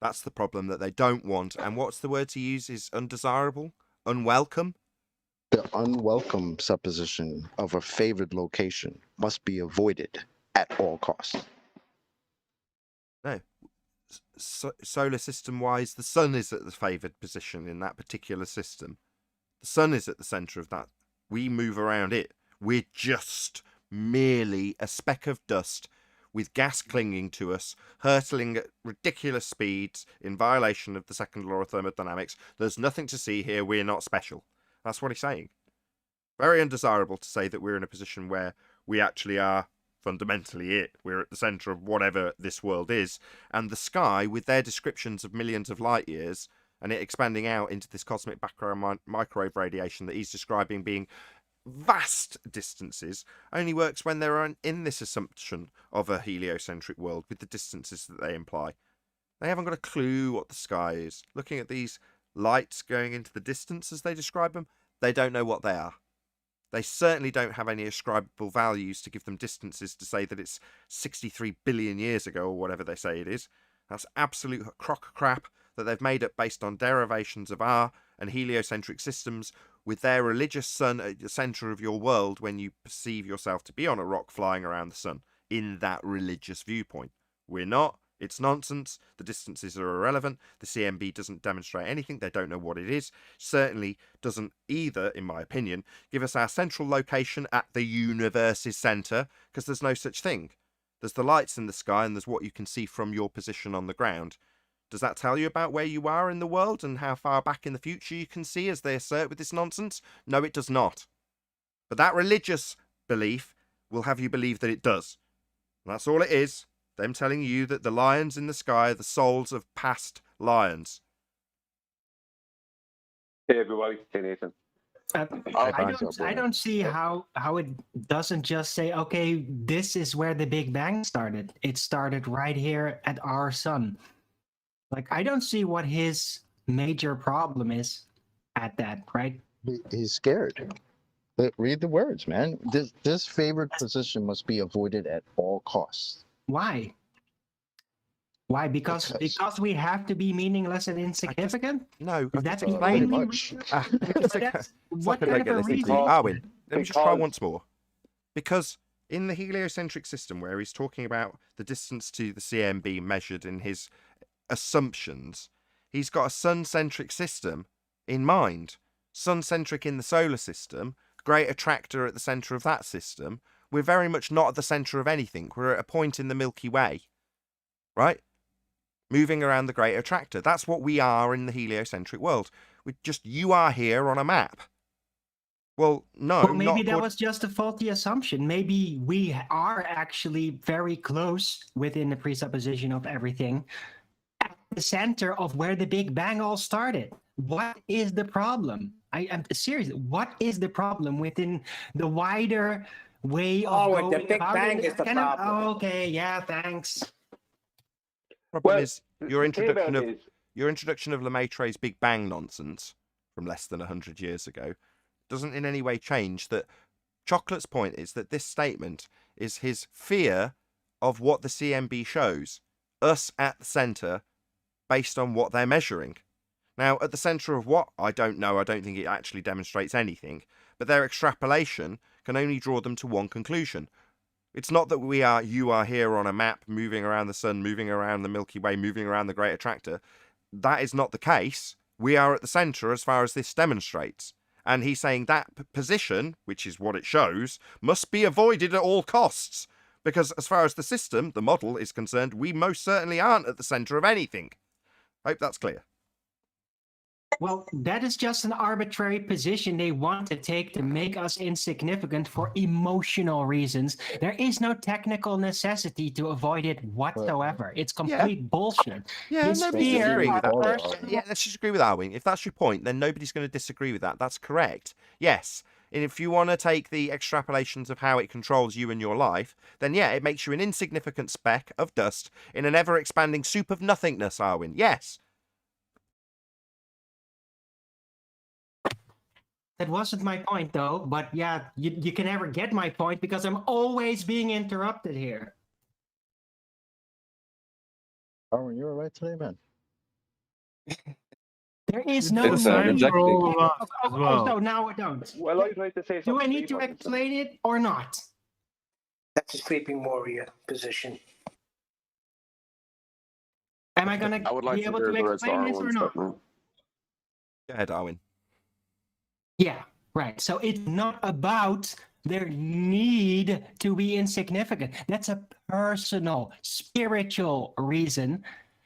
That's the problem that they don't want. And what's the word to use? Is undesirable? Unwelcome? The unwelcome supposition of a favored location must be avoided at all costs. No. Solar system wise, the sun is at the favoured position in that particular system. The sun is at the centre of that. We move around it. We're just merely a speck of dust with gas clinging to us, hurtling at ridiculous speeds in violation of the second law of thermodynamics. There's nothing to see here. We're not special. That's what he's saying. Very undesirable to say that we're in a position where we actually are fundamentally it. We're at the centre of whatever this world is. And the sky, with their descriptions of millions of light years, and it expanding out into this cosmic background microwave radiation that he's describing being vast distances, only works when they're in this assumption of a heliocentric world with the distances that they imply. They haven't got a clue what the sky is. Looking at these lights going into the distance as they describe them, they don't know what they are. They certainly don't have any ascribable values to give them distances to say that it's 63 billion years ago or whatever they say it is. That's absolute crock of crap that they've made up based on derivations of our and heliocentric systems with their religious sun at the centre of your world when you perceive yourself to be on a rock flying around the sun in that religious viewpoint. We're not. It's nonsense. The distances are irrelevant. The CMB doesn't demonstrate anything. They don't know what it is. Certainly doesn't either, in my opinion, give us our central location at the universe's centre, because there's no such thing. There's the lights in the sky and there's what you can see from your position on the ground. Does that tell you about where you are in the world and how far back in the future you can see, as they assert with this nonsense? No, it does not. But that religious belief will have you believe that it does. And that's all it is. Them telling you that the lions in the sky are the souls of past lions. Hey, everybody. Hey, Nathan. I don't see how it doesn't just say, okay, this is where the Big Bang started. It started right here at our sun. Like, I don't see what his major problem is at that, right? He's scared. Read the words, man. This favored position must be avoided at all costs. Why? Why? Because we have to be meaningless and insignificant? No, Is that pretty the only much. reason? What kind of a reason? Arwin, Let me just try once more. Because in the heliocentric system, where he's talking about the distance to the CMB measured in his assumptions, he's got a sun-centric system in mind. Sun-centric in the solar system, great attractor at the centre of that system. We're very much not at the centre of anything. We're at a point in the Milky Way, right? Moving around the great attractor. That's what we are in the heliocentric world. You are here on a map. Well, no. Well, maybe that was just a faulty assumption. Maybe we are actually very close within the presupposition of everything at the center of where the Big Bang all started. What is the problem? I'm serious. What is the problem within the wider way of going the Big Bang is the problem. Okay, yeah, thanks. Problem is your introduction of Lemaitre's Big Bang nonsense from less than 100 years ago doesn't in any way change that Chocolate's point is that this statement is his fear of what the CMB shows, us at the centre, based on what they're measuring. Now, at the centre of what? I don't know. I don't think it actually demonstrates anything. But their extrapolation can only draw them to one conclusion. It's not that you are here on a map, moving around the sun, moving around the Milky Way, moving around the Great Attractor. That is not the case. We are at the centre as far as this demonstrates. And he's saying that position, which is what it shows, must be avoided at all costs. Because as far as the system, the model, is concerned, we most certainly aren't at the centre of anything. Hope that's clear. Well, that is just an arbitrary position they want to take to make us insignificant for emotional reasons. There is no technical necessity to avoid it whatsoever. It's complete bullshit. Yeah, nobody's disagreeing with that. Yeah, let's just agree with Arwing. If that's your point, then nobody's going to disagree with that. That's correct. Yes. And if you want to take the extrapolations of how it controls you and your life, then yeah, it makes you an insignificant speck of dust in an ever-expanding soup of nothingness, Arwin. Yes. That wasn't my point, though. But yeah, you can never get my point because I'm always being interrupted here. Oh, you're right today, man. There is no It's need. rejecting. So now I don't. Well, I'd like to say something. Do I need to explain it or not? That's a sleeping warrior position. Am I gonna I would like be to able hear to the rest of explain this or Arwen's not? statement. Go ahead, Arwin. Yeah, right. So it's not about their need to be insignificant. That's a personal, spiritual reason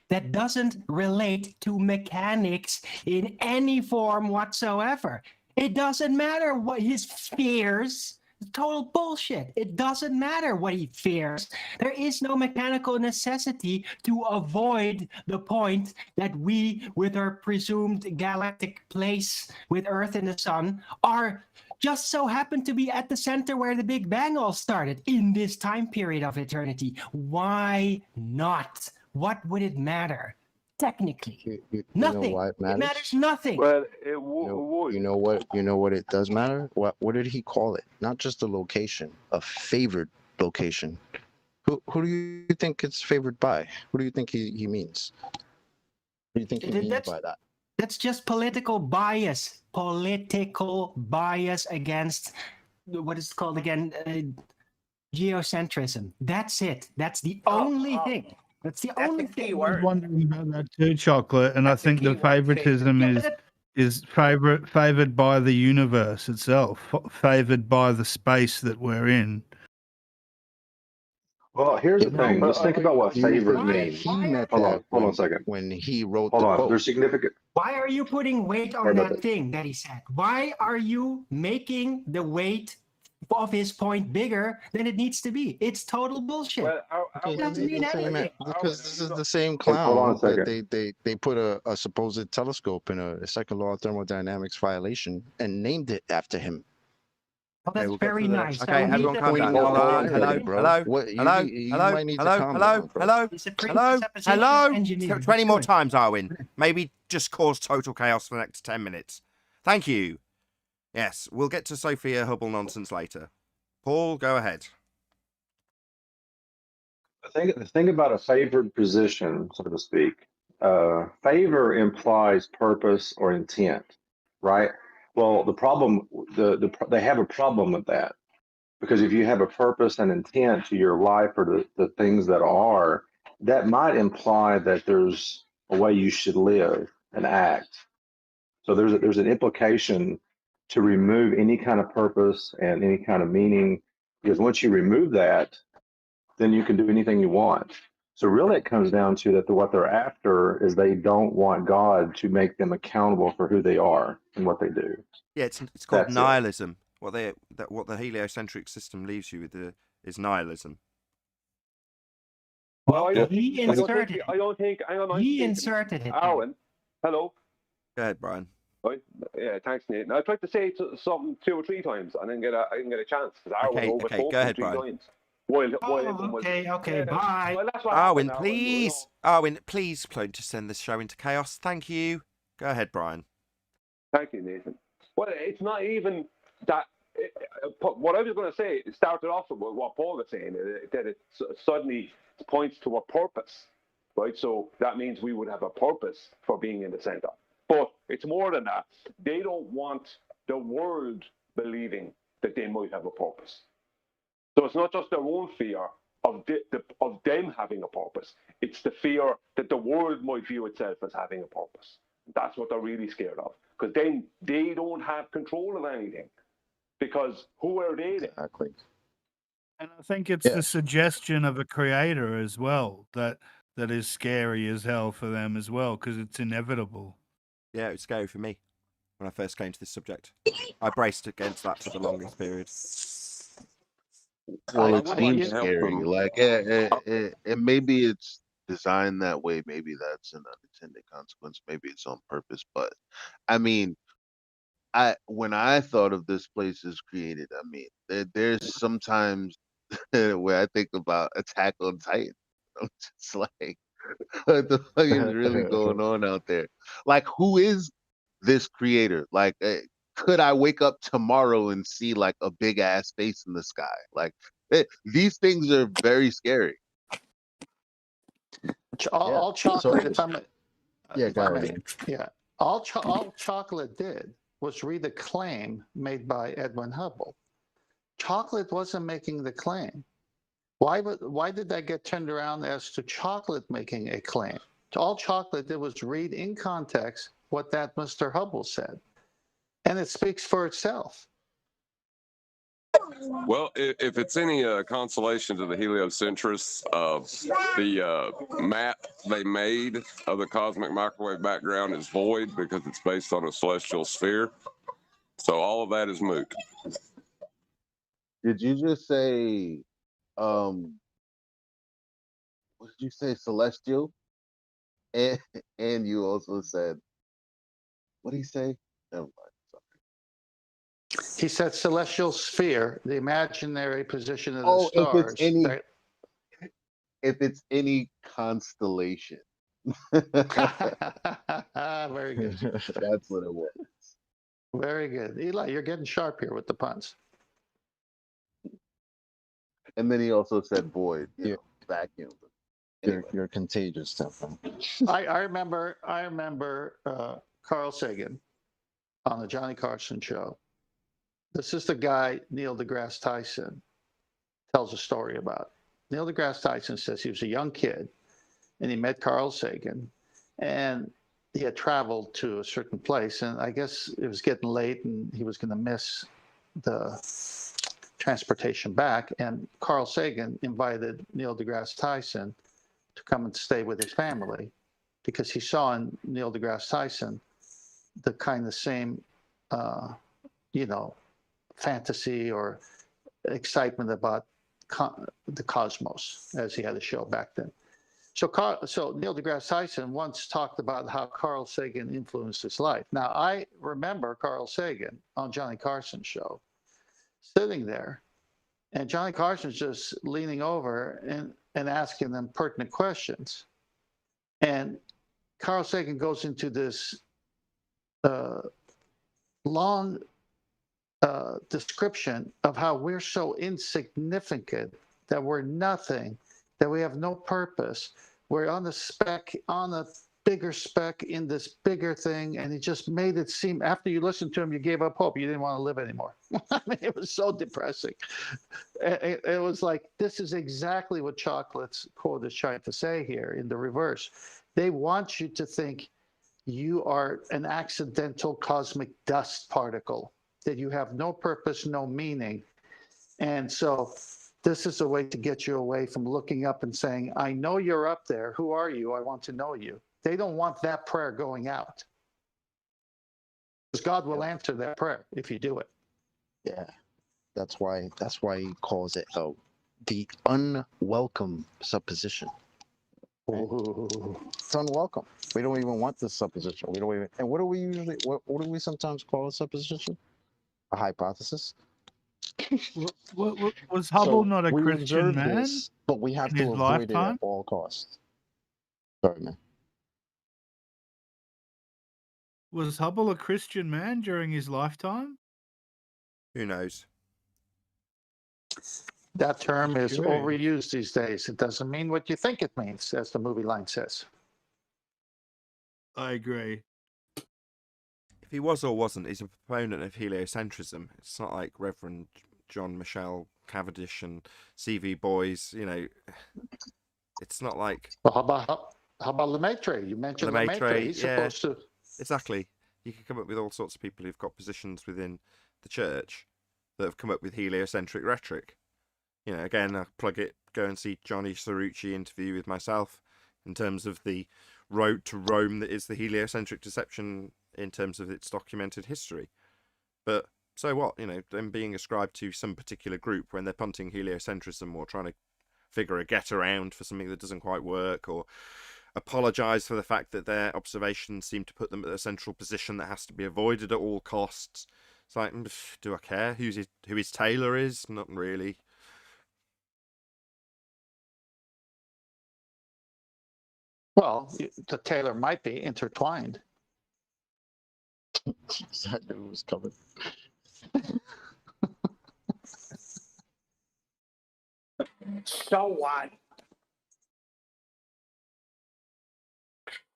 that doesn't relate to mechanics in any form whatsoever. It doesn't matter what his fears. Total bullshit. It doesn't matter what he fears. There is no mechanical necessity to avoid the point that we, with our presumed galactic place with Earth and the Sun, are just so happen to be at the center where the Big Bang all started in this time period of eternity. Why not? What would it matter? Technically, nothing. You know why it matters? It matters nothing. Well, You know what it does matter? What did he call it? Not just a location, a favored location. Who do you think it's favored by? Who do you think he means? What do you think he means by that? That's just political bias. Political bias against what is it called again? Geocentrism. That's it. That's the only thing. That's the only thing. I was wondering about that too, Chocolate, and I think the favoritism is favored by the universe itself, favored by the space that we're in. Well, here's the thing. Let's think about what favored means. Hold on a second. When he wrote Hold the on. quote. There's significant. Why are you putting weight on that thing that he said? Why are you making the weight of his point bigger than it needs to be? It's total bullshit. well, It doesn't mean anything. Because this is the same Hold on clown a second. that they put a supposed telescope in a second law of thermodynamics violation and named it after him. Well, that's we'll get very to the nice. next- Okay, So everyone he's calm a down. pretty- Hold on. Hello, bro. hello, What- you- hello, you hello, might need to hello, calm hello, down, bro. hello, He's a hello, presuppositions hello. engineer. 20 more Let's do it. times, Arwin. Maybe just cause total chaos for the next 10 minutes. Thank you. Yes, we'll get to Sophia Hubble nonsense later. Paul, go ahead. The thing about a favored position, so to speak, favor implies purpose or intent, right? Well, the problem, they have a problem with that, because if you have a purpose and intent to your life or the things that are, that might imply that there's a way you should live and act. So there's an implication to remove any kind of purpose and any kind of meaning, because once you remove that, then you can do anything you want. So really it comes down to that what they're after is they don't want God to make them accountable for who they are and what they do. Yeah, it's called That's it. nihilism. What the heliocentric system leaves you with is nihilism. Well, I don't think. inserted. I don't think. Hang on. He inserted it. Aaron, hello. Go ahead, Brian. Right. Yeah, thanks, Nathan. I tried to say something 2 or 3 times. I didn't get a chance because Aaron was overtalking go ahead, 3 Brian. times. While Okay, bye. Well, that's what Arwen, happened, please. Arwen, please don't just send this show into chaos. Thank you. Go ahead, Brian. Thank you, Nathan. Well, it's not even that. What I was going to say started off with what Paul was saying, that it suddenly points to a purpose, right? So that means we would have a purpose for being in the center. But it's more than that. They don't want the world believing that they might have a purpose. So it's not just their own fear of them having a purpose. It's the fear that the world might view itself as having a purpose. That's what they're really scared of. Because then they don't have control of anything. Because who are they then? Exactly. And I think it's the suggestion of a creator as well that is scary as hell for them as well, because it's inevitable. Yeah, it was scary for me when I first came to this subject. I braced against that for the longest period. Well, it seems scary. Like, and maybe it's designed that way. Maybe that's an unintended consequence. Maybe it's on purpose. But I mean, when I thought of this place as created, I mean, there's sometimes where I think about Attack on Titan. I'm just like, what the fuck is really going on out there? Like, who is this creator? Like, could I wake up tomorrow and see like a big ass face in the sky? Like, these things are very scary. All chocolate, if I'm, Yeah, go ahead. all chocolate did was read a claim made by Edwin Hubble. Chocolate wasn't making the claim. Why did that get turned around as to chocolate making a claim? All chocolate did was read in context what that Mr. Hubble said. And it speaks for itself. Well, if it's any consolation to the heliocentrists, the map they made of the cosmic microwave background is void because it's based on a celestial sphere. So all of that is moot. Did you just say, what did you say, celestial? And you also said, what did he say? Never mind. He said celestial sphere, the imaginary position of the stars. If it's any constellation. Very good. That's what it was. Very good. Eli, you're getting sharp here with the puns. And then he also said void, vacuum. Anyway. You're contagious, Stefan. I remember Carl Sagan on the Johnny Carson show. This is the guy Neil deGrasse Tyson tells a story about. Neil deGrasse Tyson says he was a young kid and he met Carl Sagan and he had traveled to a certain place, and I guess it was getting late and he was going to miss the transportation back, and Carl Sagan invited Neil deGrasse Tyson to come and stay with his family because he saw in Neil deGrasse Tyson the kind of same fantasy or excitement about the cosmos, as he had a show back then. So Neil deGrasse Tyson once talked about how Carl Sagan influenced his life. Now, I remember Carl Sagan on Johnny Carson's show sitting there, and Johnny Carson's just leaning over and asking them pertinent questions. And Carl Sagan goes into this long description of how we're so insignificant, that we're nothing, that we have no purpose. We're on the speck, on a bigger speck in this bigger thing, and it just made it seem, after you listened to him, you gave up hope. You didn't want to live anymore. I mean, it was so depressing. It was like, this is exactly what Chocolate's quote is trying to say here in the reverse. They want you to think you are an accidental cosmic dust particle, that you have no purpose, no meaning. And so this is a way to get you away from looking up and saying, I know you're up there. Who are you? I want to know you. They don't want that prayer going out. Because God will answer that prayer if you do it. Yeah, that's why he calls it the unwelcome supposition. It's unwelcome. We don't even want this supposition. We don't even. And what do we usually? What do we sometimes call a supposition? A hypothesis. Was Hubble not a we Christian observe man this, but we have in to his avoid it lifetime? at all costs. Sorry, man. Was Hubble a Christian man during his lifetime? Who knows? That term is Sure. overused these days. It doesn't mean what you think it means, as the movie line says. I agree. If he was or wasn't, he's a proponent of heliocentrism. It's not like Reverend John Michelle Cavendish and C.V. Boyes, you know. It's not like... Well, how about Lemaitre? You mentioned Lemaitre. He's supposed to... Exactly. You can come up with all sorts of people who've got positions within the church that have come up with heliocentric rhetoric. You know, again, I plug it, go and see Johnny Cerrucci interview with myself in terms of the road to Rome that is the heliocentric deception in terms of its documented history. But so what? You know, them being ascribed to some particular group when they're punting heliocentrism or trying to figure a get around for something that doesn't quite work, or apologise for the fact that their observations seem to put them at a central position that has to be avoided at all costs. It's like, do I care who his tailor is? Not really. Well, the tailor might be intertwined. That dude was coming. So what?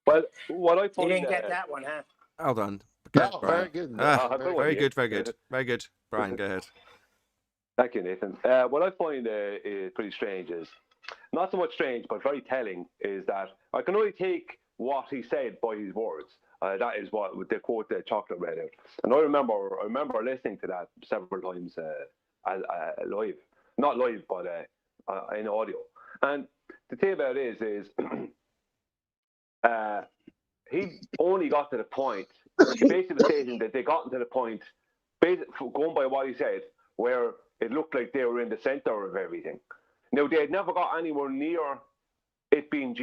Well, what I You find... didn't get that one, huh? Well done. No, Brian. very good. Very good, very good. Very good. Brian, go ahead. Thank you, Nathan. What I find is pretty strange is, not so much strange, but very telling, is that I can only take what he said by his words. That is what the quote that Chocolate read out. And I remember listening to that several times live. Not live, but in audio. And the thing about it is he only got to the point, basically stating that they got to the point, going by what he said, where it looked like they were in the center of everything. Now, they had never got anywhere near it being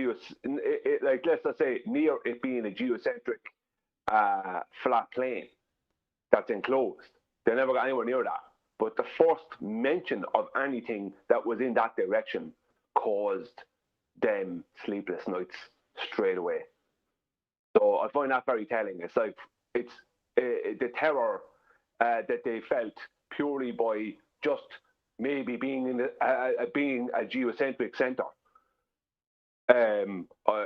like, let's just say, near it being a geocentric flat plane that's enclosed. They never got anywhere near that. But the first mention of anything that was in that direction caused them sleepless nights straight away. So I find that very telling. It's like, it's the terror that they felt purely by just maybe being in being a geocentric center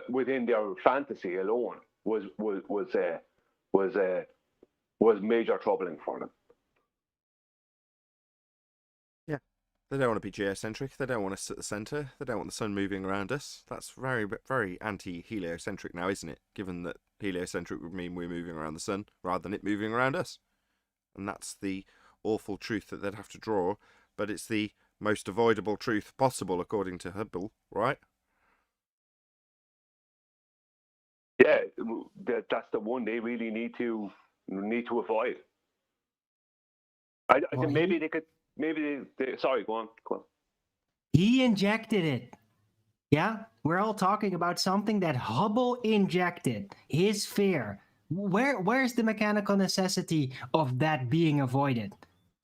within their fantasy alone was major troubling for them. Yeah, they don't want to be geocentric. They don't want us at the center. They don't want the sun moving around us. That's very, very anti-heliocentric now, isn't it? Given that heliocentric would mean we're moving around the sun rather than it moving around us. And that's the awful truth that they'd have to draw, but it's the most avoidable truth possible according to Hubble, right? Yeah, that's the one they really need to avoid. I think maybe they could. Maybe they. Sorry, go on. He injected it. Yeah, we're all talking about something that Hubble injected. His fear. Where's the mechanical necessity of that being avoided?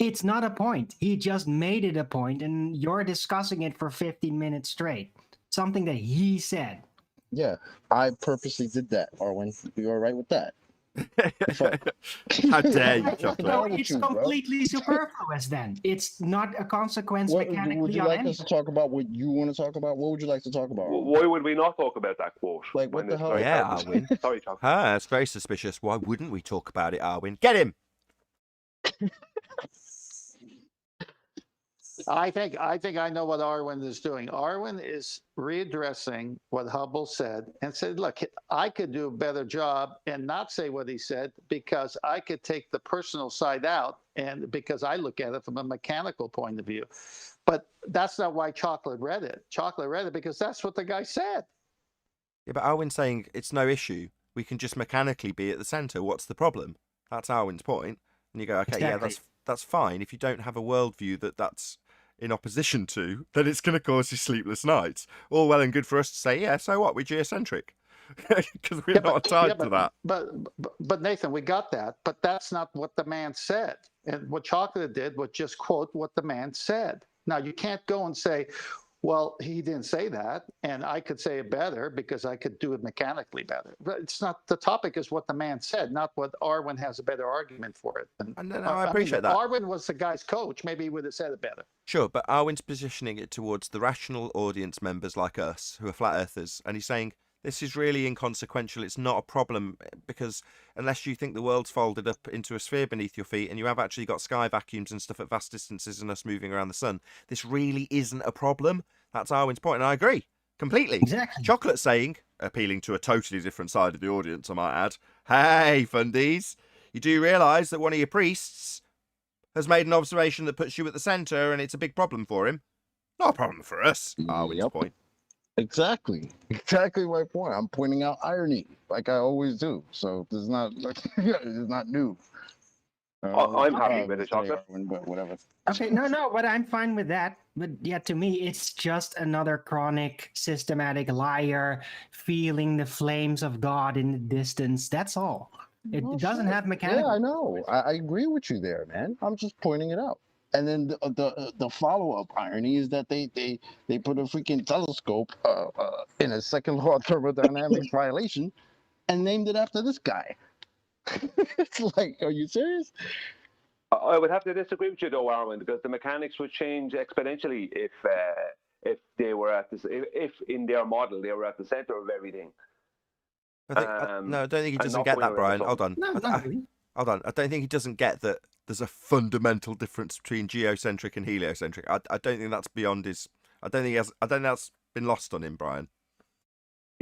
It's not a point. He just made it a point, and you're discussing it for 15 minutes straight. Something that he said. Yeah, I purposely did that, Arwen. You all right with that? How dare you, What's Chocolate? wrong So with it's you, bro? completely superfluous then. It's not a consequence What mechanically would you on like us to anything. talk about? What you want to talk about? What would you like to talk about? Why would we not talk about that quote? Like, what when the it's hell? very Yeah, powerful? Arwin. Sorry, Chuck. Ah, that's very suspicious. Why wouldn't we talk about it, Arwin? Get him! I think I know what Arwen is doing. Arwen is readdressing what Hubble said and said, look, I could do a better job and not say what he said because I could take the personal side out and because I look at it from a mechanical point of view. But that's not why Chocolate read it. Chocolate read it because that's what the guy said. Yeah, but Arwin's saying it's no issue. We can just mechanically be at the centre. What's the problem? That's Arwin's point. And you go, okay, yeah, Exactly. that's fine. If you don't have a worldview that's in opposition to, then it's going to cause you sleepless nights. All well and good for us to say, yeah, so what? We're geocentric. Because we're not tied to that. But Nathan, we got that. But that's not what the man said. And what Chocolate did was just quote what the man said. Now, you can't go and say, well, he didn't say that, and I could say it better because I could do it mechanically better. But it's not, the topic is what the man said, not what Arwen has a better argument for it. And I appreciate that. Arwen was the guy's coach. Maybe he would have said it better. Sure, but Arwin's positioning it towards the rational audience members like us, who are flat earthers, and he's saying, this is really inconsequential. It's not a problem because unless you think the world's folded up into a sphere beneath your feet and you have actually got sky vacuums and stuff at vast distances and us moving around the sun, this really isn't a problem. That's Arwin's point, and I agree completely. Exactly. Chocolate saying, appealing to a totally different side of the audience, I might add, hey, fundies, you do realise that one of your priests has made an observation that puts you at the centre and it's a big problem for him. Not a problem for us, Arwin's point. Exactly my point. I'm pointing out irony, like I always do. So this is not it's not new. I'm happy with it, Chocolate. But whatever. Okay, no, but I'm fine with that. But yeah, to me, it's just another chronic, systematic liar feeling the flames of God in the distance. That's all. It doesn't have mechanical. Yeah, I know. I agree with you there, man. I'm just pointing it out. And then the follow-up irony is that they put a freaking telescope in a second law of thermodynamics violation and named it after this guy. It's like, are you serious? I would have to disagree with you though, Arwen, because the mechanics would change exponentially if they were at this, if in their model they were at the center of everything. No, I don't think he doesn't get that, Brian. Hold on. No, not really. Hold on. I don't think he doesn't get that there's a fundamental difference between geocentric and heliocentric. I don't think that's beyond his. I don't think that's been lost on him, Brian.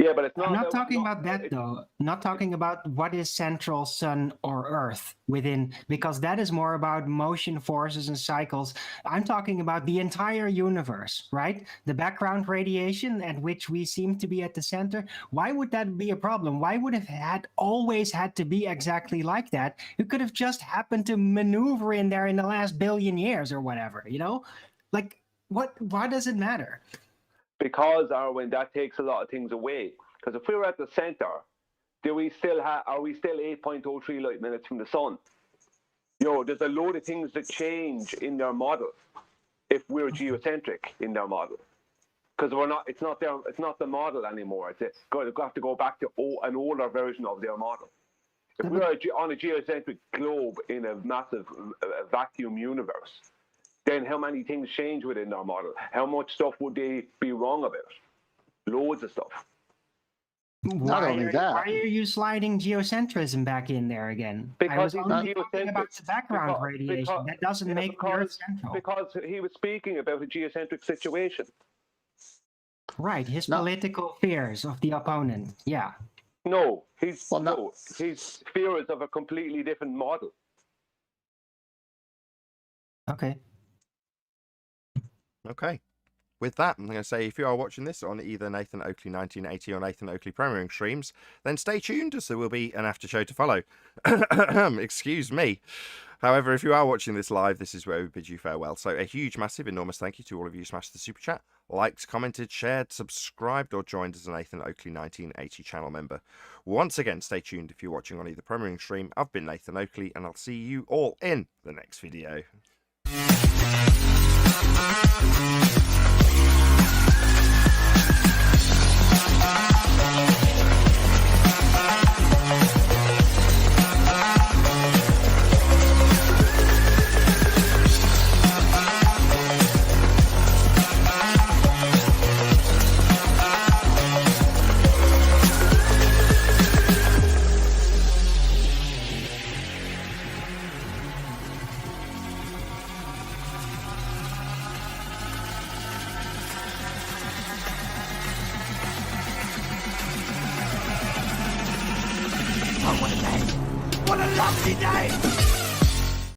Yeah, but it's not. I'm not talking about that though. Not talking about what is central, sun or earth within, because that is more about motion forces and cycles. I'm talking about the entire universe, right? The background radiation at which we seem to be at the center. Why would that be a problem? Why would it have always had to be exactly like that? It could have just happened to maneuver in there in the last billion years or whatever, you know? Like, what? Why does it matter? Because, Arwen, that takes a lot of things away. Because if we were at the center, are we still 8.03 light minutes from the sun? There's a load of things that change in their model if we're geocentric in their model. Because it's not the model anymore. It's going to have to go back to an older version of their model. If we were on a geocentric globe in a massive vacuum universe, then how many things change within our model? How much stuff would they be wrong about? Loads of stuff. Not only that. Why are you sliding geocentrism back in there again? Because I was only talking about the background radiation. That doesn't make the Earth central. Because he was speaking about a geocentric situation. Right, his political fears of the opponent. Yeah. No, his fears of a completely different model. Okay. With that, I'm going to say if you are watching this on either Nathan Oakley 1980 or Nathan Oakley Premiering streams, then stay tuned as there will be an after show to follow. Excuse me. However, if you are watching this live, this is where we bid you farewell. So a huge, massive, enormous thank you to all of you who smashed the super chat, liked, commented, shared, subscribed, or joined as a Nathan Oakley 1980 channel member. Once again, stay tuned if you're watching on either Premiering stream. I've been Nathan Oakley, and I'll see you all in the next video. fucking name!